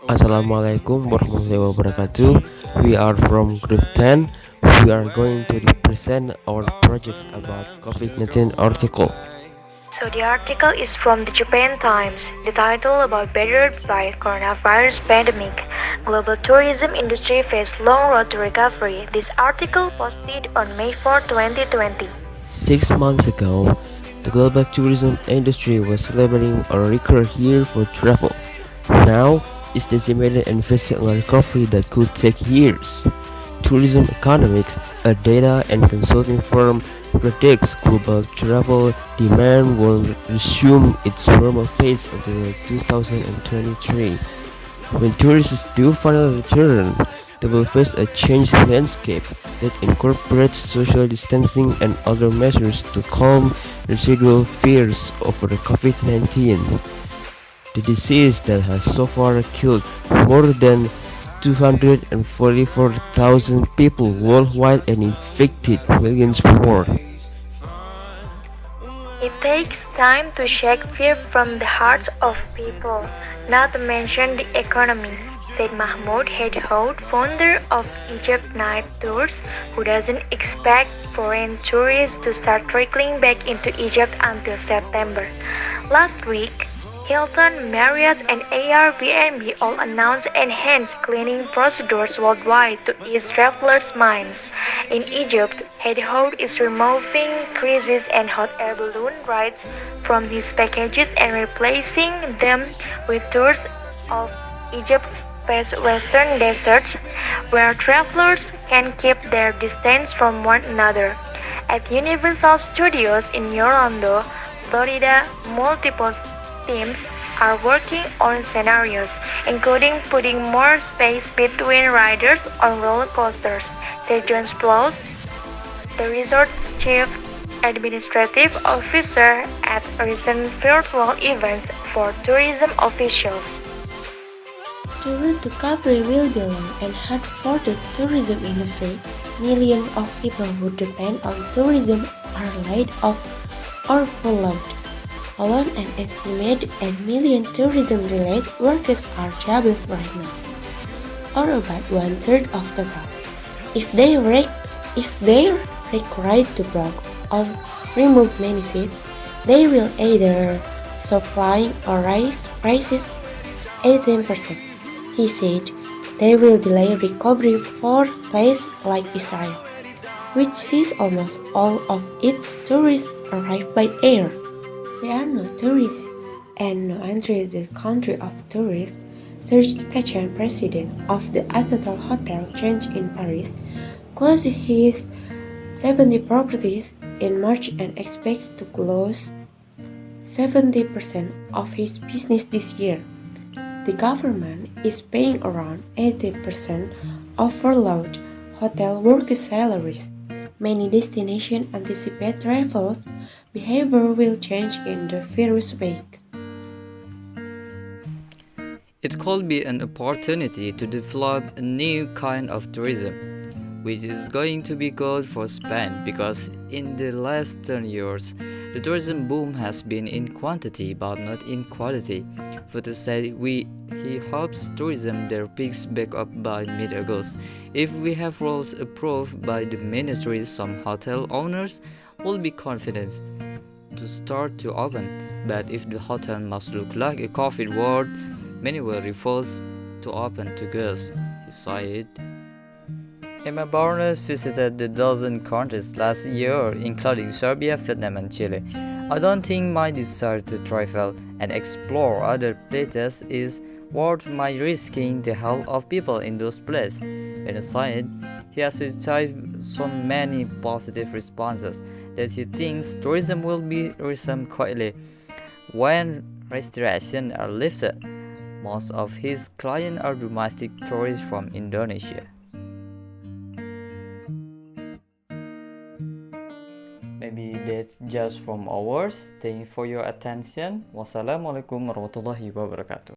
Assalamualaikum warahmatullahi wabarakatuh. We are from Group 10. We are going to present our projects about COVID-19 article. So the article is from the Japan Times. The title about Battered by coronavirus pandemic. Global tourism industry face long road to recovery. This article posted on May 4, 2020. 6 months ago, the global tourism industry was celebrating a record year for travel. Now, it's decimated and facing a recovery that could take years. Tourism Economics, a data and consulting firm, predicts global travel demand will resume its normal pace until 2023. When tourists do finally return, they will face a changed landscape that incorporates social distancing and other measures to calm residual fears over COVID-19. The disease that has so far killed more than 244,000 people worldwide and infected millions more. It takes time to shake fear from the hearts of people, not to mention the economy, said Mahmoud Hedhoud, founder of Egypt Night Tours, who doesn't expect foreign tourists to start trickling back into Egypt until September. Last week, Hilton, Marriott, and Airbnb all announced enhanced cleaning procedures worldwide to ease travelers' minds. In Egypt, Hedhoud is removing cruises and hot air balloon rides from his packages and replacing them with tours of Egypt's best western deserts, where travelers can keep their distance from one another. At Universal Studios in Orlando, Florida, multiple teams are working on scenarios, including putting more space between riders on roller coasters, said John Splows, the resort's chief administrative officer at a recent virtual event for tourism officials. The road to recovery will be long and hard for the tourism industry. Millions of people who depend on tourism are laid off or furloughed. Alone, an estimated 8 million tourism-related workers are jobless right now, or about one-third of the total. If they are required to block or remove many seats, they will either stop flying or raise prices 18%. He said they will delay recovery for places like Israel, which sees almost all of its tourists arrive by air. There are no tourists and no entry to the country of tourists. Serge Kachan, president of the Azotal Hotel chain in Paris, closed his 70 properties in March and expects to close 70% of his business this year. The government is paying around 80% of furloughed hotel workers' salaries. Many destinations anticipate travel behavior will change in the virus wake. It could be an opportunity to develop a new kind of tourism, which is going to be good for Spain because in the last 10 years, the tourism boom has been in quantity but not in quality. Futu said he hopes tourism there picks back up by mid-August. If we have rules approved by the ministry, some hotel owners will be confident to start to open, but if the hotel must look like a COVID ward, many will refuse to open to guests, he said. Emma Barnes visited a dozen countries last year, including Serbia, Vietnam, and Chile. I don't think my desire to travel and explore other places is worth my risking the health of people in those places. In aside, he has received so many positive responses that he thinks tourism will be resumed quickly when restrictions are lifted. Most of his clients are domestic tourists from Indonesia. Maybe that's just from ours. Thank you for your attention. Wassalamualaikum warahmatullahi wabarakatuh.